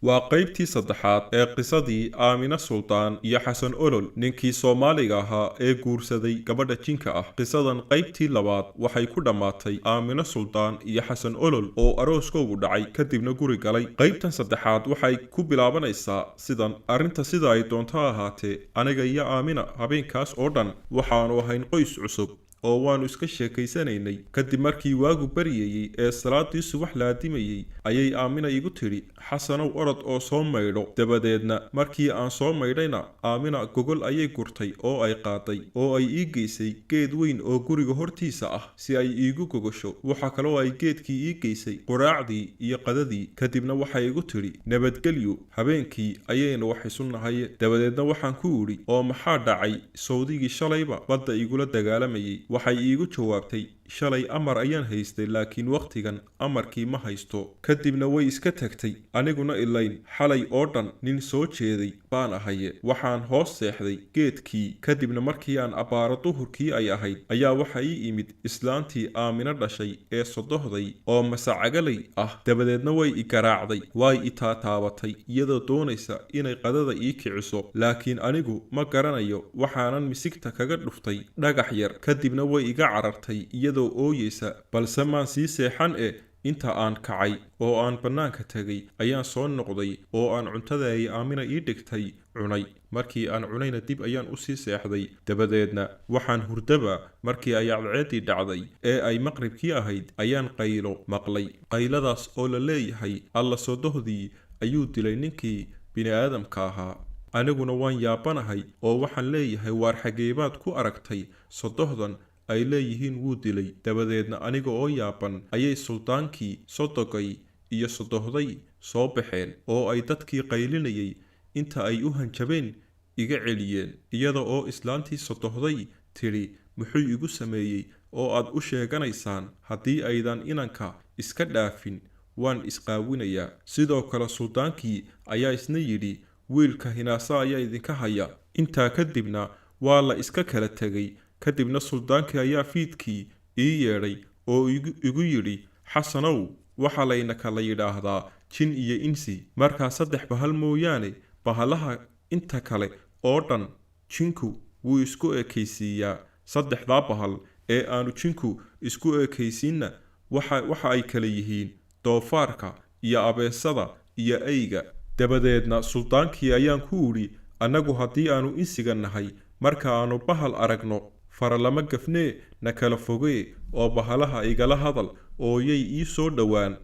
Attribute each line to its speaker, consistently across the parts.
Speaker 1: waa qaybtii saddexaad ee qisadii Aamina Sultaan iyo Xasan Olol ninkii Soomaaliga ahaa ee guursaday gabadha jinka ah. Qisadan qaybtii labaad waxay ku dhamaatay Aamina Sultaan iyo Xasan Olol oo arooskoodu dhacay kadibna guri galay. Qaybtan saddexaad waxay ku bilaabanaysaa sidan. Arrinta sida ay doonto ahaatee, aniga iyo Aamina habeenkaas oo dhan waxaanu ahayn qoys cusub oo waanu iska sheekaysanaynay. Kadib markii waagu baryayay ee salaadii subax la adimayay ayay Aamina igu tiri, xasanow orod oo soo maydho. Dabadeedna markii aan soo maydhayna Aamina gogol ayay gurtay oo ay qaaday oo ay ii geysay geed weyn oo guriga hortiisa ah si ay iigu gogosho. Waxa kaloo ay geedkii ii geysay quraacdii iyo qadadii. Kadibna waxay igu tiri, nabadgelyo, habeenkii ayaynu wax isu nahay. Dabadeedna waxaan ku idhi, oo maxaa dhacay? Sawdigii shalayba badda igula dagaalamayay. Waxay iigu jawaabtay, shalay amar ayaan haystay laakiin waqtigan amarkii ma haysto. Kadibna way iska tagtay, aniguna ilayn xalay oo dhan nin soo jeeday baan ahaye. Waxaan hoos seexday geedkii. Kadibna markii aan abbaaro duhurkii ay ahayd ayaa waxa ii imid islaantii Aamina dhashay ee sodohday oo masacagalay ah. Dabadeedna way i garaacday, way i taataabatay iyadoo doonaysa inay qadada ii kiciso, laakiin anigu ma garanayo, waxaanan misigta kaga dhuftay dhagax yar. Kadibna way iga carartay iyadoo ooyeysa, balse maan sii seexan inta aan kacay oo aan bannaanka tagay ayaan soo noqday oo aan cuntada ay Aamina ii dhigtay cunay. Markii aan cunayna dib ayaan u sii seexday. Dabadeedna waxaan hurdaba markii ay cadceedii dhacday ee ay maqribkii ahayd ayaan qaylo maqlay. Qayladaas oo la leeyahay alla sodohdii ayuu dilay ninkii bini'aadamka ahaa. Aniguna waan yaabanahay oo waxaan leeyahay, waar xageebaad ku aragtay sodohdan ay leeyihiin wuu dilay. Dabadeedna aniga oo yaaban ayay suldaankii sodogay iyo sodohday soo baxeen oo ay dadkii qaylinayay inta ay u hanjabeen iga celiyeen, iyada oo islaantii sodohday tiri, muxuu igu sameeyey oo aad u sheeganaysaan? Haddii aydan inanka iska dhaafin waan isqaawinayaa. Sidoo kale suldaankii ayaa isna yidhi, wiilka hinaasa ayaa idinka haya. Intaa kadibna waa la iska kala tegay. Kadibna suldaankii ayaa fiidkii ii yeedhay oo igu yidhi, xasanow, waxaa layna kala yidhaahdaa jin iyo insi. Markaa 3 bahal mooyaane bahalaha inta kale oo dhan jinku wuu isku ekaysiiyaa. 3daa bahal ee aanu jinku isku ekaysiinna waxa ay kala yihiin doofaarka iyo abeesada iyo eyga. Dabadeedna suldaankii ayaan ku idhi, annagu haddii aanu insiga nahay, marka aanu bahal aragno fara lama gafnee, na kala fogee oo bahalaha igala hadal oo yay ii soo dhowaan.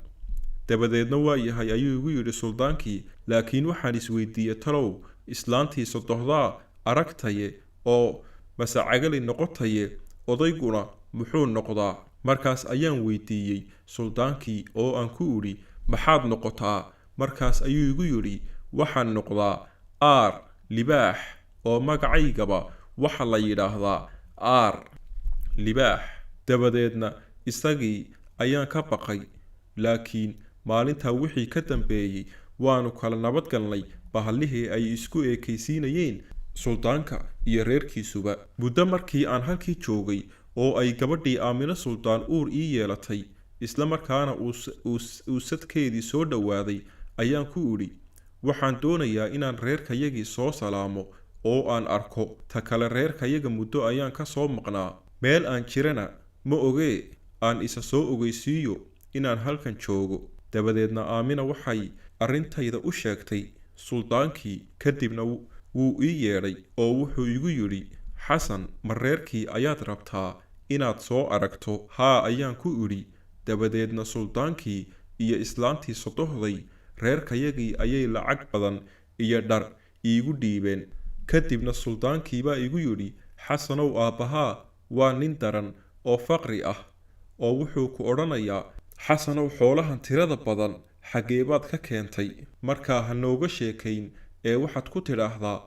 Speaker 1: Dabadeedna waa yahay ayuu igu yidhi suldaankii, laakiin waxaan isweydiiyey, talow islaantii sodohdaa aragtaye oo masacagali noqotaye, odayguna muxuu noqdaa? Markaas ayaan weydiiyey suldaankii oo aan ku idhi, maxaad noqotaa? Markaas ayuu igu yidhi, waxaan noqdaa aar libaax, oo magacaygaba waxa la yidhaahdaa aar libaax. Dabadeedna isagii ayaan ka baqay, laakiin maalintaa wixii ka dambeeyey waanu kala nabadgalnay bahallihii ay isku ekaysiinayeen suldaanka iyo reerkiisuba. Muddo markii aan halkii joogay oo ay gabadhii Aamina Sultaan uur ii yeelatay, isla markaana uu sadkeedii soo dhowaaday, ayaan ku idhi, waxaan doonayaa inaan reerkayagii soo salaamo oo aan arko. Ta kale reerkayaga muddo ayaan ka soo maqnaa, meel aan jirana ma ogee, aan isa soo ogeysiiyo inaan halkan joogo. Dabadeedna Aamina waxay arrintayda u sheegtay suldaankii. Kadibna wuu ii yeedhay oo wuxuu igu yidhi, xasan, ma reerkii ayaad rabtaa inaad soo aragto? Haa ayaan ku idhi. Dabadeedna suldaankii iyo islaantii sodohday reerkayagii ayay lacag badan iyo dhar iigu dhiibeen. Kadibna suldaankiibaa igu yidhi, xasanow, aabbahaa waa nin daran oo faqri ah oo wuxuu ku odhanayaa, xasanow, xoolahan tirada badan xageebaad ka keentay? Markaa ha nooga sheekayn ee waxaad ku tidhaahdaa,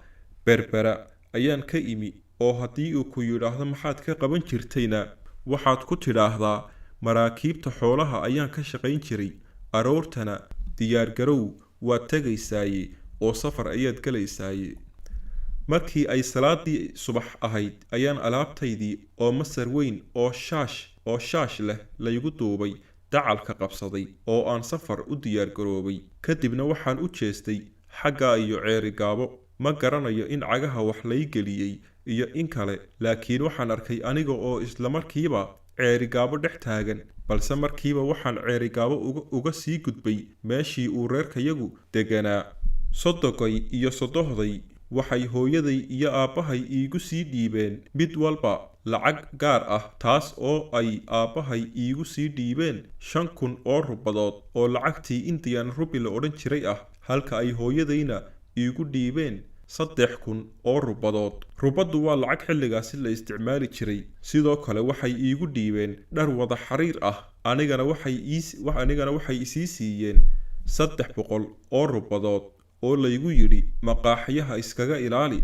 Speaker 1: berbera ayaan ka imi. oo haddii uu ku yidhaahdo maxaad ka qaban jirtayna waxaad ku tidhaahdaa, maraakiibta xoolaha ayaan ka shaqayn jiray. Aroortana diyaargarow waad tegaysaaye oo safar ayaad galaysaaye. Markii ay salaadii subax ahayd ayaan alaabtaydii oo masar weyn oo shaash leh laygu duubay dacalka qabsaday oo aan safar u diyaar garoobay. Kadibna waxaan u jeestay xagga iyo Ceerigaabo. Ma garanayo in cagaha wax lay geliyey iyo in kale, laakiin waxaan arkay aniga oo isla markiiba Ceerigaabo dhex taagan, balse markiiba waxaan Ceerigaabo uga sii gudbay meeshii uu reerkayagu deganaa. Sodogay iyo sodohday waxay hooyaday iyo aabbahay iigu sii dhiibeen mid walba lacag gaar ah, taas oo ay aabbahay iigu sii dhiibeen 5,000 oo rubadood oo lacagtii Indian rupee la odhan jiray ah, halka ay hooyadayna iigu dhiibeen 3,000 oo rubadood. Rubaddu waa lacag xilligaasi la isticmaali jiray. Sidoo kale waxay iigu dhiibeen dhar wada xariir ah, anigana waxay isii siiyeen 300 oo rubadood oo laygu yidhi maqaaxiyaha iskaga ilaali.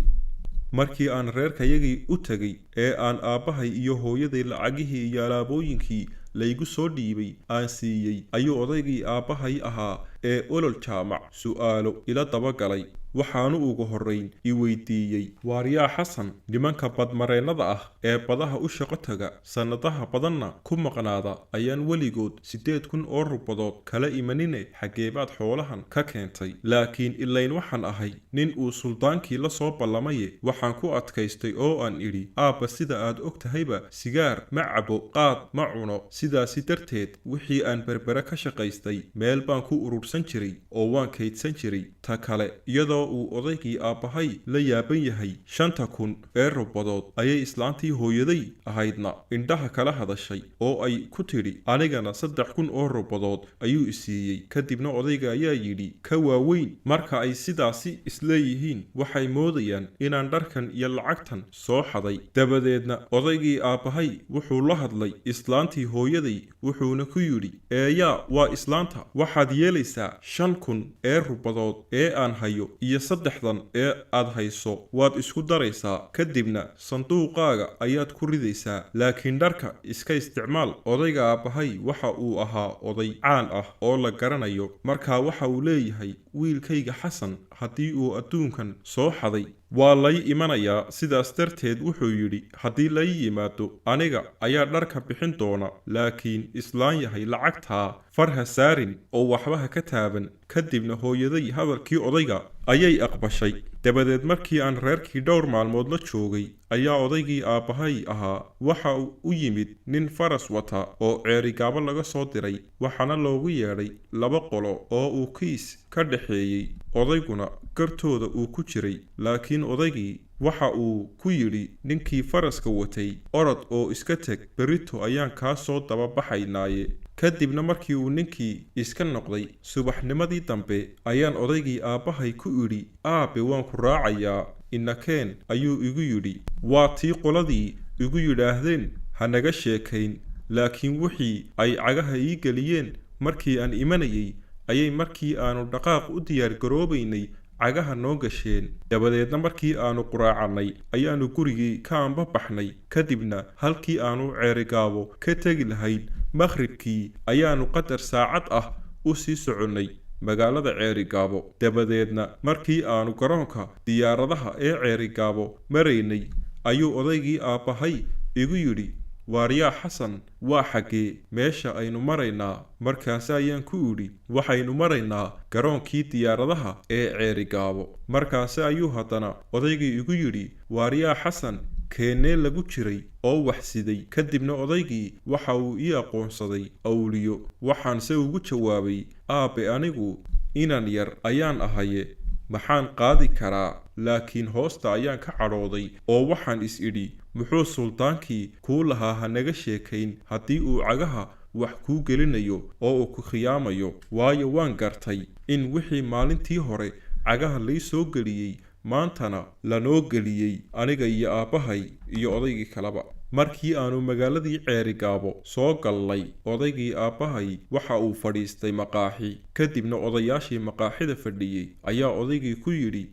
Speaker 1: Markii aan reerkayagii u tagay ee aan aabbahay iyo hooyaday lacagihii iyo alaabooyinkii laygu soo dhiibay aan siiyey, ayuu odaygii aabbahay ahaa ee olol jaamac su'aalo ila dabagalay. waxaanu ugu horrayn i weydiiyey waaryaa xasan, nimanka badmareennada ah ee badaha u shaqo taga sannadaha badanna ku maqnaada ayaan weligood 8,000 oo rubadood kala imanine xaggeebaad xoolahan ka keentay. laakiin ilayn waxaan ahay nin uu suldaankii la soo ballamaye. waxaan ku adkaystay oo aan idhi, aabba sida aad og tahayba sigaar ma cabo, qaad ma cuno, sidaasi darteed wixii aan berbere ka shaqaystay meel baan ku urursan jiray oo waan kaydsan jiray. ta kale iyadoo uu odaygii aabbahay la yaaban yahay 5,000 ee rubadood ayay islaantii hooyaday ahaydna indhaha kala hadashay oo ay ku tidhi anigana 3,000 oo rubadood ayuu isiiyey. kadibna odayga ayaa yidhi ka waaweyn. marka ay sidaasi isleeyihiin waxay moodayaan inaan dharkan iyo lacagtan soo xaday. dabadeedna odaygii aabbahay wuxuu la hadlay islaantii hooyaday wuxuuna ku yidhi, eeyaa waa islaanta, waxaad yeelaysaa 5,000 ee rubadood ee aan hayo iyo 3,000 ee aad hayso waad isku daraysaa, kadibna sanduuqaaga ayaad ku ridaysaa, laakiin dharka iska isticmaal. odayga aabbahay waxa uu ahaa oday caan ah oo la garanayo, markaa waxa uu leeyahay wiilkayga xasan haddii uu adduunkan soo xaday waa lay imanayaa. sidaas darteed wuxuu yidhi haddii lay yimaado aniga ayaa dharka bixin doona, laakiin islaan yahay lacagtaa farha saarin oo waxba ha ka taaban. kadibna hooyaday hadalkii odayga ayay aqbashay. dabadeed markii aan reerkii dhowr maalmood la joogay ayaa odaygii aabbahay ahaa waxa u yimid nin faras wata oo Ceerigaabo laga soo diray, waxaana loogu yeedhay 2 qolo oo uu kiis ka dhaxeeyey, odayguna gartooda uu ku jiray. laakiin odaygii waxa uu ku yidhi ninkii faraska watay, orod oo iska teg, berito ayaan kaa soo daba baxaynaaye. kadibna markii uu ninkii iska noqday subaxnimadii dambe ayaan odaygii aabbahay ku idhi, aabbe waan ku raacayaa, inakeen ayuu igu yidhi. waa tii qoladii igu yidhaahdeen ha naga sheekayn, laakiin wixii ay cagaha ii geliyeen markii aan imanayay ayay markii aanu dhaqaaq u diyaar garoobaynay cagaha noo gasheen. dabadeedna markii aanu quraacannay ayaanu gurigii ka anbabaxnay, kadibna halkii aanu Ceerigaabo ka tegi lahayn maqribkii ayaanu qadar saacad ah u sii soconnay magaalada Ceerigaabo. dabadeedna markii aanu garoonka diyaaradaha ee Ceerigaabo maraynay ayuu odaygii aabbahay igu yidhi, waaryaa xasan waa xaggee meesha aynu maraynaa? markaasi ayaan ku idhi waxaynu maraynaa garoonkii diyaaradaha ee Ceerigaabo. markaasi ayuu haddana odaygii igu yidhi, waaryaa xasan keennee lagu jiray oo wax siday? kadibna odaygii waxa uu ii aqoonsaday awliyo. waxaanse ugu jawaabay, aabbe anigu inan yar ayaan ahaye maxaan qaadi karaa? laakiin hoosta ayaan ka cadhooday oo waxaan is idhi muxuu suldaankii kuu lahaa ha naga sheekayn haddii uu cagaha wax kuu gelinayo oo uu ku khiyaamayo. waayo waan gartay in wixii maalintii hore cagaha lay soo geliyey maantana lanoo geliyey aniga iyo aabbahay iyo odaygii kaleba. markii aanu magaaladii Ceerigaabo soo gallay odaygii aabbahay waxa uu fadhiistay maqaaxi. kadibna odayaashii maqaaxida fadhiyey ayaa odaygii ku yidhi,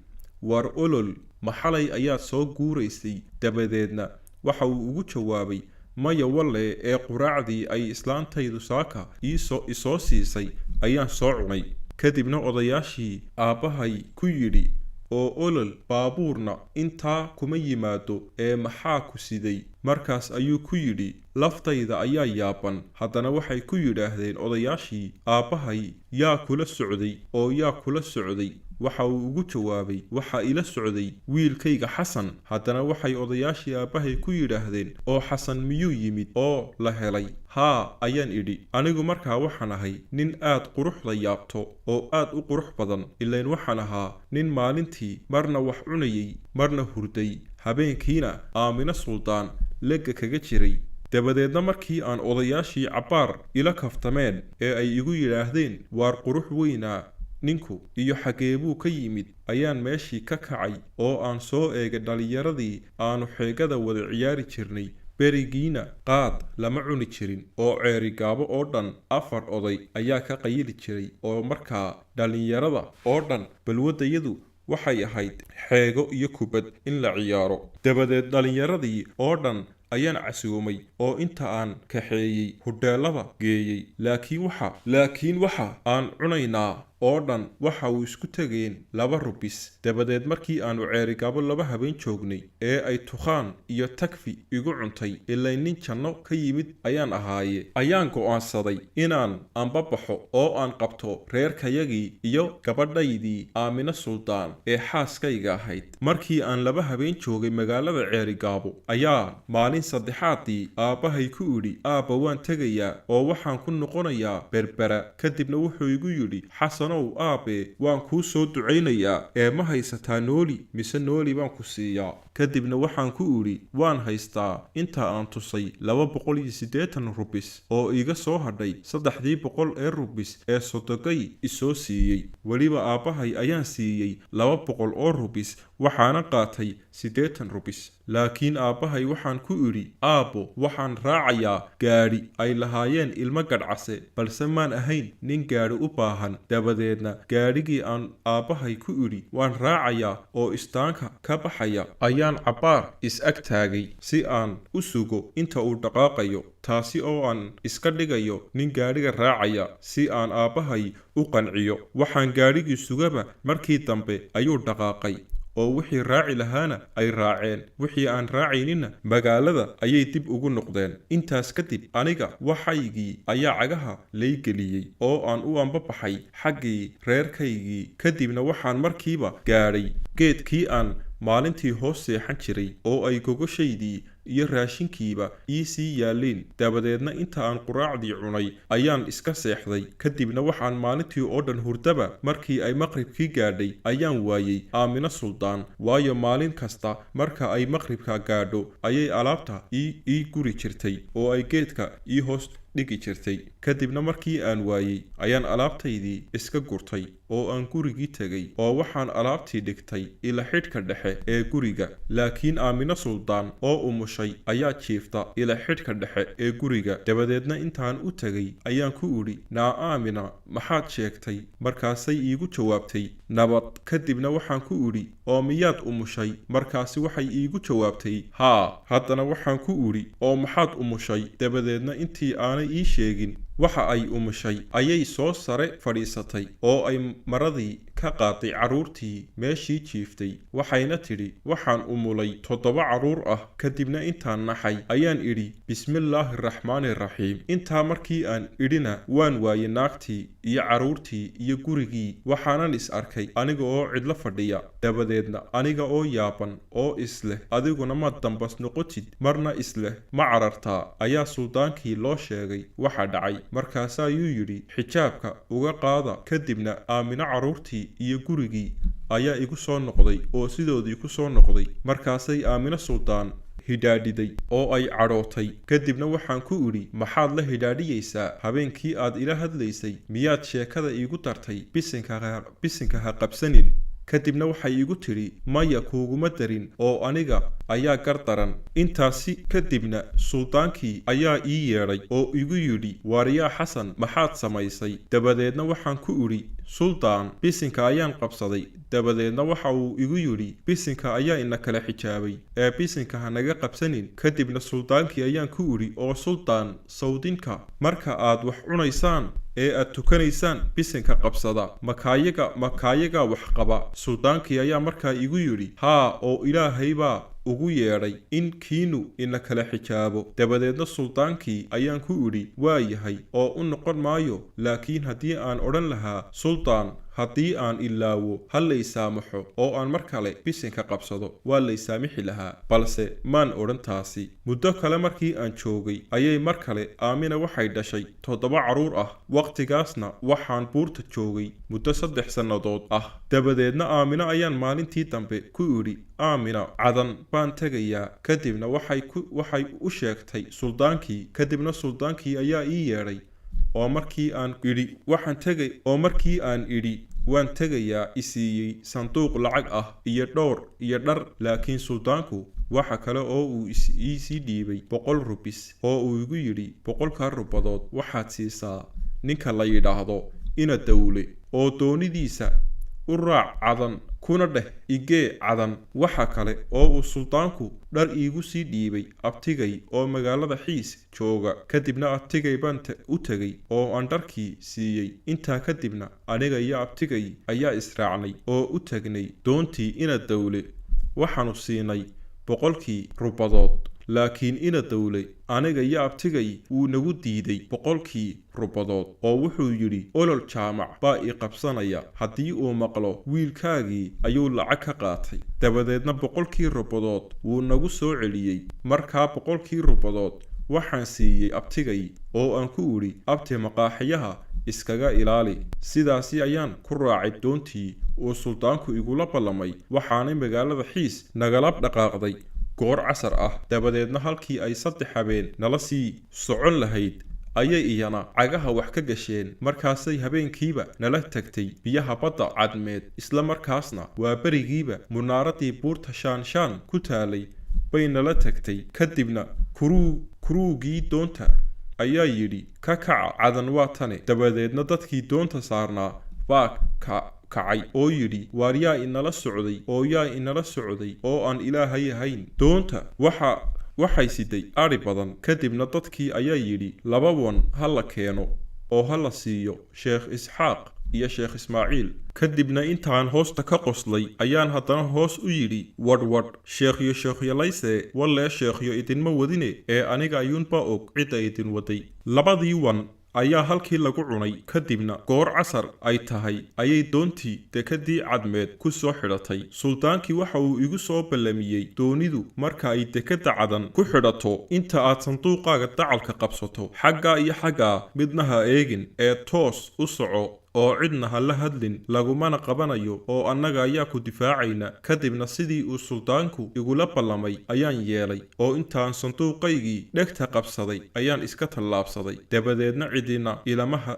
Speaker 1: war olol ma xalay ayaad soo guuraysay? dabadeedna waxa uu ugu jawaabay, maya walle ee quraacdii ay islaantaydu saaka isoo siisay ayaan soo cunay. kadibna odayaashii aabbahay ku yidhi, oo olol baabuurna intaa kuma yimaado ee maxaa ku siday. markaas ayuu ku yidhi laftayda ayaa yaaban. haddana waxay ku yidhaahdeen odayaashii aabbahay yaa kula socday oo yaa kula socday. waxa uu ugu jawaabay waxa ila socday wiilkayga xasan. haddana waxay odayaashii aabbahay ku yidhaahdeen oo xasan miyuu yimid oo la helay? haa ayaan idhi, anigu markaa waxaan ahay nin aad quruxda yaabto oo aad u qurux badan. ilayn waxaan ahaa nin maalintii marna wax cunayay marna hurday, habeenkiina aamino suldaan legga kaga jiray. dabadeedna markii aan odayaashii cabbaar ila kaftameen ee ay igu yidhaahdeen waar qurux weynaa ninku iyo xagee buu ka yimid, ayaan meeshii ka kacay oo aan soo eegay dhallinyaradii aanu xeegada wada ciyaari jirnay. berigiina qaad lama cuni jirin oo ceerigaabo oo dhan 4 oday ayaa ka qayili jiray. oo markaa dhallinyarada oo dhan balwadayadu waxay ahayd xeego iyo kubad in la ciyaaro. dabadeed dhallinyaradii oo dhan ayaan casuumay oo inta aan kaxeeyey hudheelada geeyey. laakiin waxa aan cunaynaa oo dhan waxa uu isku tegeen 2 rubis. dabadeed markii aanu ceerigaabo 2 habeen joognay ee ay tukhaan iyo tagfi igu cuntay, ilaa nin janno ka yimid ayaan ahaaye, ayaan go'aansaday inaan anbabaxo oo aan qabto reerkayagii iyo gabadhaydii aamino suldaan ee xaaskayga ahayd. markii aan 2 habeen joogay magaalada ceerigaabo ayaa maalin saddexaadii aabbahay ku idhi aabba waan tegayaa oo waxaan ku noqonayaa berbera. kadibna wuxuu igu yidhi xasanow aabe waan kuu soo ducaynayaa ee ma haysataa nooli mise nooli baan ku siiyaa. kadibna waxaan ku idhi waan haystaa. inta aan tusay 280 rubis oo iga soo hadhay 300 ee rubis ee sodogay isoo siiyey. weliba aabbahay ayaan siiyey 200 oo rubis, waxaana qaatay 80 rubis. laakiin aabbahay waxaan ku idhi aabbo waxaan raacayaa gaadhi ay lahaayeen ilmo gadhcase, balse maan ahayn nin gaadhi u baahan. dabadeedna gaadhigii aan aabbahay ku idhi waan raacayaa oo istaanka ka baxaya ayaan cabbaar is-ag taagay si aan u sugo inta uu dhaqaaqayo, taasi oo aan iska dhigayo nin gaadhiga raacaya si aan aabbahay u qanciyo. waxaan gaadhigii sugaba markii dambe ayuu dhaqaaqay oo wixii raaci lahaana ay raaceen, wixii aan raacaynina magaalada ayay dib ugu noqdeen. intaas kadib aniga waxaygii ayaa cagaha lay geliyey oo aan u anbabaxay xaggii reerkaygii. kadibna waxaan markiiba gaadhay geedkii aan maalintii hoos seexan jiray oo ay gogoshaydii iyo raashinkiiba ii sii yaaleen. dabadeedna inta aan quraacdii cunay ayaan iska seexday. kadibna waxaan maalintii oo dhan hurdaba markii ay maqribkii gaadhay ayaan waayey aamino suldaan, waayo maalin kasta marka ay maqribka gaadho ayay alaabta ii guri jirtay oo ay geedka ii hoos dhigi jirtay. kadibna markii aan waayey ayaan alaabtaydii iska gurtay oo aan gurigii tegay oo waxaan alaabtii dhigtay ila xidhka dhexe ee guriga. laakiin aamino suldaan oo umushay ayaa jiifta ila xidhka dhexe ee guriga. dabadeedna intaan u tegay ayaan ku idhi naa aamina maxaad sheegtay? markaasay iigu jawaabtay nabad. kadibna waxaan ku idhi oo miyaad umushay? markaasi waxay iigu jawaabtay haa. haddana waxaan ku idhi oo maxaad umushay? dabadeedna intii aanay ii sheegin waxa ay umushay ayay soo sare fadhiisatay oo ay maradii ka qaaday carruurtii meeshii jiiftay. waxayna tidhi waxaan umulay 7 carruur ah. kadibna intaan naxay ayaan idhi bismillaahi raxmaani raxiim. intaa markii aan idhina waan waayey naagtii iyo carruurtii iyo gurigii, waxaanan is arkay aniga oo cidlo fadhiya. dabadeedna aniga oo yaaban oo isleh adiguna ma dambas noqotid marna isleh ma carartaa ayaa suldaankii loo sheegay waxa dhacay. markaas ayuu yidhi xijaabka uga qaada. kadibna aamino carruurtii iyo gurigii ayaa igu soo noqday oo sidoodii ku soo noqday. markaasay aamino suldaan hidhaadhiday oo ay cadhootay. kadibna waxaan ku idhi maxaad la hidhaadhiyeysaa? habeenkii aad ila hadlaysay miyaad sheekada iigu dartay bisinka ha qabsanin? kadibna waxay igu tidhi maya kuuguma darin oo aniga ayaa gar daran. intaasi kadibna suldaankii ayaa ii yeedhay oo igu yidhi waaryaa xasan maxaad samaysay? dabadeedna waxaan ku idhi suldaan bisinka ayaan qabsaday. dabadeedna waxa uu igu yidhi bisinka ayaa ina kala xijaabay ee bisinka ha naga qabsanin. kadibna suldaankii ayaan ku idhi oo suldaan sawdinka marka aad wax cunaysaan ee aad tukanaysaan bisinka qabsada makaayaga wax qaba. Suldaankii ayaa markaa igu yidhi haa, oo ilaahay baa ugu yeedhay in kiinu ina kala xijaabo. Dabadeedna suldaankii ayaan ku idhi waa yahay oo u noqon maayo, laakiin haddii aan odhan lahaa suldaan, haddii aan ilaawo ha lay saamaxo oo aan mar kale bisinka qabsado, waa lay saamixi lahaa, balse maan odhan taasi. Muddo kale markii aan joogay ayay mar kale Aamina waxay dhashay 7 carruur ah. Waqtigaasna waxaan buurta joogay muddo 3 sannadood ah. Dabadeedna Aamina ayaan maalintii dambe ku idhi Aamina, cadan baan tegayaa. Kadibna waxay u sheegtay suldaankii. Kadibna suldaankii ayaa ii yeedhay oo markii aan idhi waan tegayaa isiiyey sanduuq lacag ah iyo dhowr iyo dhar. Laakiin suldaanku waxa kale oo uu iisii dhiibay 100 rubis oo uu igu yidhi 100 rubadood waxaad siisaa ninka la yidhaahdo Ina Dawle oo doonidiisa u raac cadan, kuna dheh igee cadan. Waxa kale oo uu suldaanku dhar iigu sii dhiibay abtigay oo magaalada Xiis jooga. Kadibna abtigay baan u tegay oo aan dharkii siiyey. Intaa kadibna aniga iyo abtigay ayaa israacnay oo u tagnay doontii Ina Dawle. Waxaanu siinay 100 rubadood. laakiin Ina Dawle aniga iyo abtigay wuu nagu diiday 100 rubadood oo wuxuu yidhi olol jaamac baa i qabsanaya haddii uu maqlo wiilkaagii ayuu lacag ka qaatay. Dabadeedna 100 rubadood wuu nagu soo celiyey. Markaa 100 rubadood waxaan siiyey abtigay oo aan ku idhi abti maqaaxiyaha iskaga ilaali. Sidaasi ayaan ku raacay doontii oo suldaanku igula ballamay. Waxaanay magaalada Xiis nagala dhaqaaqday goor casar ah. Dabadeedna halkii ay 3 habeen nala sii socon lahayd ayay iyana cagaha wax ka gasheen. Markaasay habeenkiiba nala tagtay biyaha badda cadmeed. Isla markaasna waa berigiiba munaaradii buurta Shaanshaan ku taalay bay nala tagtay. Kadibna kuruugii doonta ayaa yidhi ka kaca, cadan waa tane. Dabadeedna dadkii doonta saarnaa baa kacay oo yidhi waar yaa inala socday oo aan ilaahay ahayn. Doonta waxay siday ari badan. Kadibna dadkii ayaa yidhi 2 wan ha la keeno oo ha la siiyo Sheekh Isxaaq iyo Sheekh Ismaaciil. Kadibna intaan hoosta ka qoslay ayaan haddana hoos u yidhi wadhwadh sheekhyalayse walle sheekhyo idinma wadine ee aniga ayuunbaa og cidda idin waday. 2dii wan ayaa halkii lagu cunay. Kadibna goor casar ay tahay ayay doontii dekadii cadmeed ku soo xidhatay. Suldaankii waxa uu igu soo ballamiyey doonidu marka ay dekada cadan ku xidhato inta aad sanduuqaaga dacalka qabsato xagga iyo xagga midna ha eegin ee toos u soco oo cidna ha la hadlin, lagumana qabanayo oo annaga ayaa ku difaacayna. Kadibna sidii uu suldaanku igula ballamay ayaan yeelay oo intaan sanduuqaygii dhegta qabsaday ayaan iska tallaabsaday. Dabadeedna cidina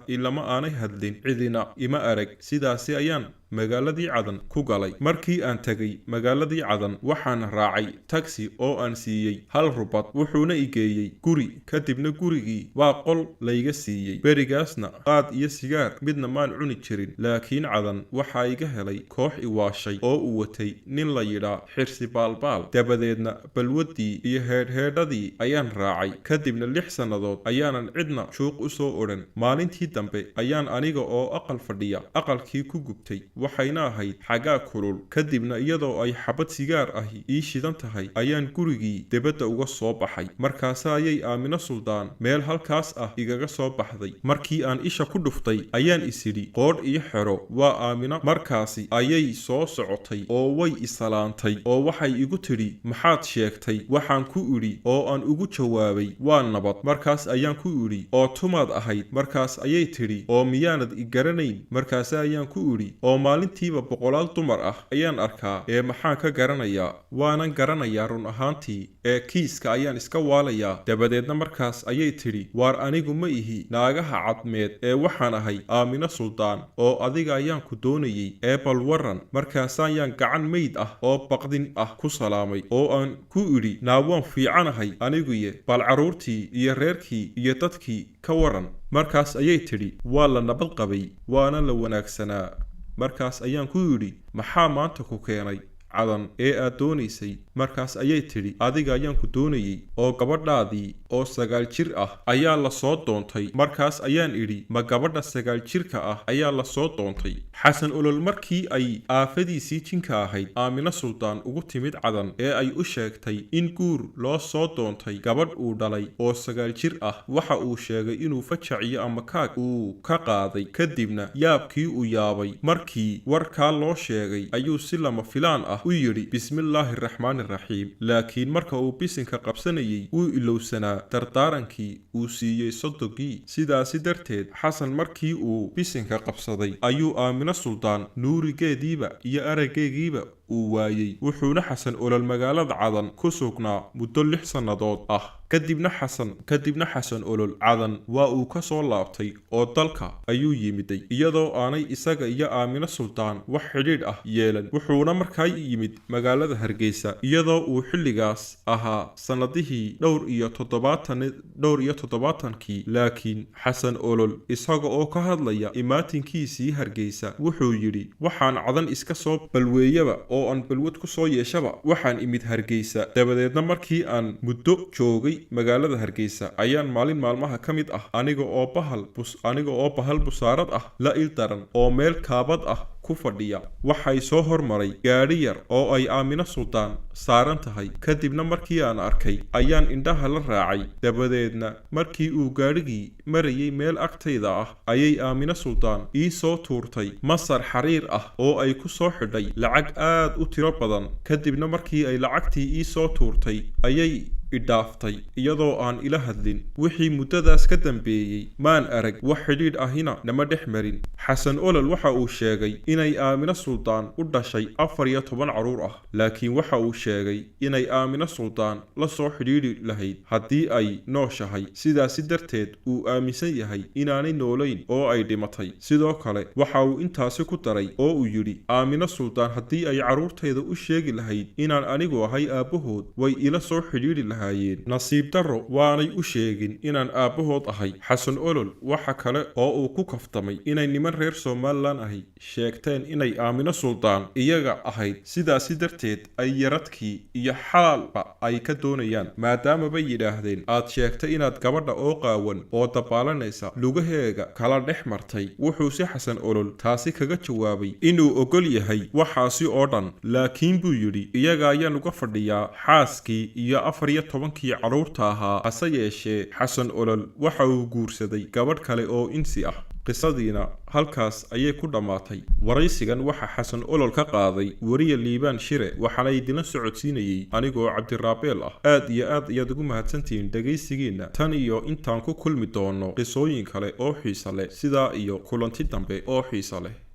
Speaker 1: ilama aanay hadlin, cidina ima arag. Sidaasi ayaan magaaladii cadan ku galay. Markii aan tagay magaaladii cadan waxaan raacay taxi oo aan siiyey 1 rubad, wuxuuna i geeyey guri. Kadibna gurigii waa qol layga siiyey. Berigaasna qaad iyo sigaar midna maan cuni jirin, laakiin cadan waxaa iga helay koox i waashay oo u watay nin la yidhaa Xirsi Baalbaal. Dabadeedna balwadii iyo heedhadii ayaan raacay. Kadibna 6 sannadood ayaanan cidna shuuq u soo odhan. Maalintii dambe ayaan aniga oo aqal fadhiya aqalkii ku gubtay. Waxayna ahayd xagaa kulul. Kadibna iyadoo ay xabad sigaar ahi ii shidan tahay ayaan gurigii dibadda uga soo baxay. Markaas ayay Aamina Suldaan meel halkaas ah igaga soo baxday. Markii aan isha ku dhuftay ayaan isidhi qoodh iyo xero waa Aamina. Markaasi ayay soo socotay oo way isalaantay oo waxay igu tidhi maxaad sheegtay? Waxaan ku idhi oo aan ugu jawaabay waa nabad. Markaas ayaan ku idhi oo tumaad ahayd? Markaas ayay tidhi oo miyaanad i garanayn? Markaas ayaan ku idhi oo maalintiiba 100 dumar ah ayaan arkaa ee maxaan ka garanayaa? Waanan garanayaa run ahaantii ee kiiska ayaan iska waalayaa. Dabadeedna markaas ayay tidhi waar anigu ma ihi naagaha cadmeed ee waxaan ahay Aamina Suldaan oo adiga ayaan ku doonayay ee bal waran. Markaas ayaan gacan mayd ah oo baqdin ah ku salaamay oo aan ku idhi naawaan fiicanahay aniguye bal carruurtii iyo reerkii iyo dadkii ka waran. Markaas ayay tidhi waa la nabad qabay waana la wanaagsanaa. Markaas ayaan ku yidhi maxaa maanta ku keenay? cadan ee aad doonaysay. markaas ayay tidhi adiga ayaan ku doonayay oo gabadhaadii oo 9 jir ah ayaa la soo doontay. markaas ayaan idhi ma gabadha 9 jirka ah ayaa la soo doontay. xasan olol markii ay aafadiisii jinka ahayd aamina suldaan ugu timid cadan ee ay u sheegtay in guur loo soo doontay gabadh uu dhalay oo 9 jir ah, waxa uu sheegay inuu fajaciyo ama kaag uu ka qaaday. kadibna yaabkii uu yaabay markii warkaa loo sheegay ayuu si lama filaan ah u yidhi bismillaahi raxmaani raxiim. laakiin marka uu bisinka qabsanayay wuu ilowsanaa dardaarankii uu siiyey sodogii. sidaasi darteed xasan markii uu bisinka qabsaday ayuu aamina suldaan nuurigeediiba iyo araggeegiiba uu waayey. wuxuuna xasan olol magaalada cadan ku sugnaa muddo 6 sannadood ah. kadibna xasan olol cadan waa uu ka soo laabtay oo dalka ayuu yimiday iyadoo aanay isaga iyo aamina suldaan wax xidhiidh ah yeelan. wuxuuna markaa yimid magaalada hargeysa iyadoo uu xilligaas ahaa sannadihii dhowr iyo toddobaatankii. laakiin xasan olol isaga oo ka hadlaya imaatinkiisii hargeysa wuxuu yidhi waxaan cadan iska soo balweeyaba oo aan balwad ku soo yeeshaba waxaan imid hargeysa. dabadeedna markii aan muddo joogay magaalada hargeysa ayaan maalin maalmaha ka mid ah aniga oo bahal busaarad ah la il daran oo meel kaabad ah ku fadhiya waxay soo hormaray gaadhi yar oo ay aamina suldaan saaran tahay. kadibna markii aan arkay ayaan indhaha la raacay. dabadeedna markii uu gaadhigii marayay meel agtayda ah ayay aamina suldaan ii soo tuurtay masar xariir ah oo ay ku soo xidhay lacag aad u tiro badan. kadibna markii ay lacagtii ii soo tuurtay ayay idhaaftay iyadoo aan ila hadlin. wixii muddadaas ka dambeeyey maan arag wax xidhiidh ahina nama dhex marin. xasan olol waxa uu sheegay inay aamina suldaan u dhashay 14 carruur ah, laakiin waxa uu sheegay inay aamina suldaan la soo xidhiidhi lahayd haddii ay nooshahay. sidaasi darteed uu aaminsan yahay inaanay noolayn oo ay dhimatay. sidoo kale waxa uu intaasi ku daray oo uu yidhi aamina suldaan haddii ay carruurtayda u sheegi lahayd inaan anigu ahay aabbahood way ila soo xidhiidhi lahayd. nasiib darro waanay u sheegin inaan aabbahood ahay. xasan olol waxa kale oo uu ku kaftamay inay niman reer somalilan ahi sheegteen inay aamina suldaan iyaga ahayd. sidaasi darteed ay yaradkii iyo xalaalba ay ka doonayaan maadaama bay yidhaahdeen aad sheegtay inaad gabadha oo qaawan oo dabaalanaysa lugaheega kala dhex martay. wuxuu si xasan olol taasi kaga jawaabay inuu ogol yahay waxaasi oo dhan, laakiin buu yidhi iyaga ayaan uga fadhiyaa xaaskii iyo 14 carruurta ahaa. hase yeeshee xasan olol waxa uu guursaday gabadh kale oo insi ah. qisadiina halkaas ayay ku dhammaatay. waraysigan waxa xasan olol ka qaaday wariye liibaan shire waxaana idinla socodsiinayay anigoo cabdiraabeel ah. aad iyo aad ayaad ugu mahadsantihiin dhegaysigiina. tan iyo intaan ku kulmi doono qisooyin kale oo xiiso leh sidaa iyo kulanti dambe oo xiiso leh.